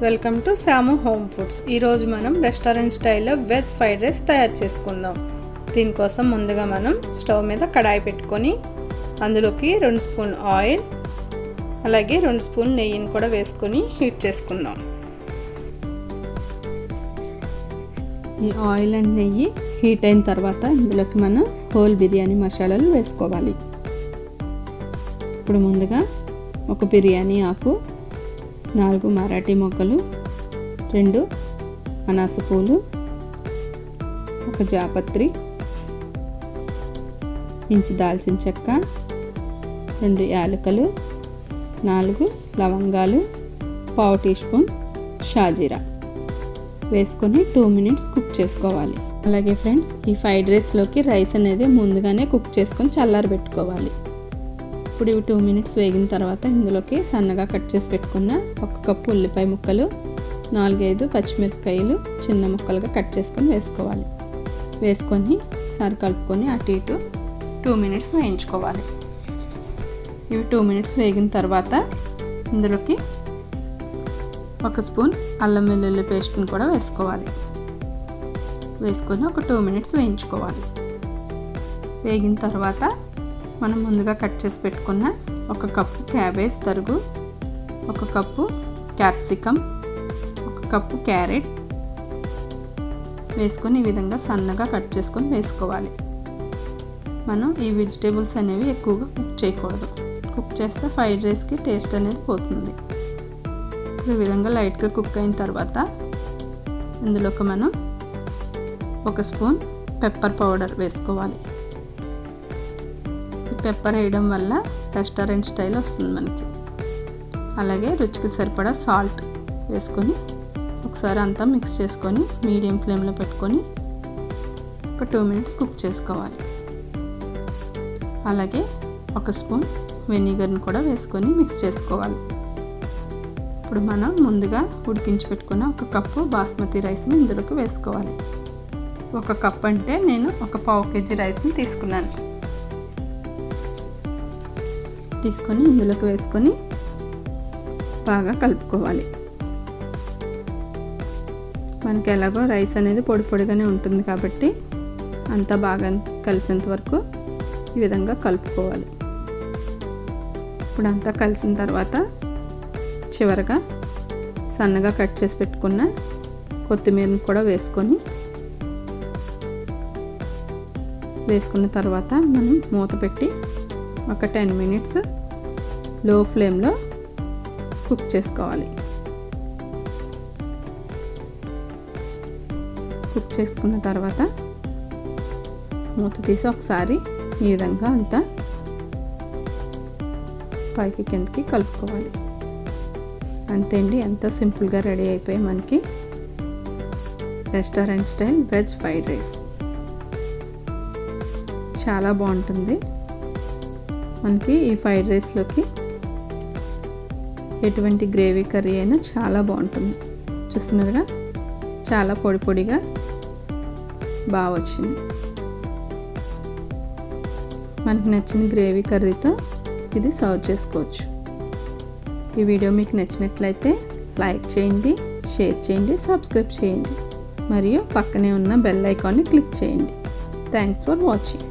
Welcome to Syamu home foods. ఈరోజు మనం restaurant స్టైల్లో వెజ్ ఫ్రైడ్ రైస్ తయారు చేసుకుందాం. దీనికోసం ముందుగా మనం స్టవ్ మీద కడాయి పెట్టుకొని అందులోకి 2 స్పూన్ ఆయిల్ అలాగే 2 స్పూన్ నెయ్యిని కూడా వేసుకొని హీట్ చేసుకుందాం. ఈ ఆయిల్ అండ్ నెయ్యి హీట్ అయిన తర్వాత ఇందులోకి మనం హోల్ బిర్యానీ మసాలాలు వేసుకోవాలి. ఇప్పుడు ముందుగా ఒక బిర్యానీ ఆకు, 4 మరాఠీ మొగ్గలు, 2 అనాస పూలు, 1 జాపత్రి, ఇంచు దాల్చిన చెక్క, 2 యాలకులు, 4 లవంగాలు, పావు టీ స్పూన్ షాజీరా వేసుకొని 2 మినిట్స్ కుక్ చేసుకోవాలి. అలాగే ఫ్రెండ్స్, ఈ ఫ్రైడ్ రైస్లోకి రైస్ అనేది ముందుగానే కుక్ చేసుకొని చల్లారబెట్టుకోవాలి. ఇప్పుడు ఇవి 2 మినిట్స్ వేగిన తర్వాత ఇందులోకి సన్నగా కట్ చేసి పెట్టుకున్న 1 కప్పు ఉల్లిపాయ ముక్కలు, 4-5 పచ్చిమిరపకాయలు చిన్న ముక్కలుగా కట్ చేసుకొని వేసుకోవాలి. వేసుకొని ఒకసారి కలుపుకొని అటు ఇటు 2 మినిట్స్ వేయించుకోవాలి. ఇవి 2 మినిట్స్ వేగిన తర్వాత ఇందులోకి 1 స్పూన్ అల్లం వెల్లుల్లి పేస్ట్ని కూడా వేసుకోవాలి. వేసుకొని ఒక 2 మినిట్స్ వేయించుకోవాలి. వేగిన తర్వాత మనం ముందుగా కట్ చేసి పెట్టుకున్న 1 కప్పు క్యాబేజ్ తరుగు, 1 కప్పు క్యాప్సికమ్, 1 కప్పు క్యారెట్ వేసుకొని ఈ విధంగా సన్నగా కట్ చేసుకొని వేసుకోవాలి. మనం ఈ వెజిటేబుల్స్ అనేవి ఎక్కువగా కుక్ చేయకూడదు. కుక్ చేస్తే ఫ్రైడ్ రైస్కి టేస్ట్ అనేది పోతుంది. ఈ విధంగా లైట్గా కుక్ అయిన తర్వాత ఇందులోకి మనం 1 స్పూన్ పెప్పర్ పౌడర్ వేసుకోవాలి. పెప్పర్ వేయడం వల్ల రెస్టారెంట్ స్టైల్ వస్తుంది మనకి. అలాగే రుచికి సరిపడా సాల్ట్ వేసుకొని ఒకసారి అంతా మిక్స్ చేసుకొని మీడియం ఫ్లేమ్లో పెట్టుకొని ఒక 2 మినిట్స్ కుక్ చేసుకోవాలి. అలాగే 1 స్పూన్ వెనిగర్ని కూడా వేసుకొని మిక్స్ చేసుకోవాలి. ఇప్పుడు మనం ముందుగా ఉడికించి పెట్టుకున్న 1 కప్పు బాస్మతి రైస్ని ఇందులోకి వేసుకోవాలి. 1 కప్ అంటే నేను 1 పావు కేజీ రైస్ని తీసుకున్నాను. తీసుకొని ఇందులోకి వేసుకొని బాగా కలుపుకోవాలి. మనకి ఎలాగో రైస్ అనేది పొడి పొడిగానే ఉంటుంది కాబట్టి అంతా బాగా కలిసేంత వరకు ఈ విధంగా కలుపుకోవాలి. ఇప్పుడు అంతా కలిసిన తర్వాత చివరగా సన్నగా కట్ చేసి పెట్టుకున్న కొత్తిమీరని కూడా వేసుకున్న తర్వాత మనం మూత పెట్టి ఒక 10 మినిట్స్ లో ఫ్లేమ్లో కుక్ చేసుకోవాలి. కుక్ చేసుకున్న తర్వాత మూత తీసి ఒకసారి ఈ విధంగా అంతా పైకి కిందకి కలుపుకోవాలి. అంతే అండి, ఎంతో సింపుల్గా రెడీ అయిపోయి మనకి restaurant style veg fried rice. చాలా బాగుంటుంది. మనకి ఈ ఫ్రైడ్ రైస్లోకి ఎటువంటి గ్రేవీ కర్రీ అయినా చాలా బాగుంటుంది. చూస్తున్నారుగా, చాలా పొడి పొడిగా బాగా వచ్చింది. మనకి నచ్చిన గ్రేవీ కర్రీతో ఇది సర్వ్ చేసుకోవచ్చు. ఈ వీడియో మీకు నచ్చినట్లయితే లైక్ చేయండి, షేర్ చేయండి, సబ్స్క్రైబ్ చేయండి మరియు పక్కనే ఉన్న బెల్ ఐకాన్ని క్లిక్ చేయండి. Thanks for watching.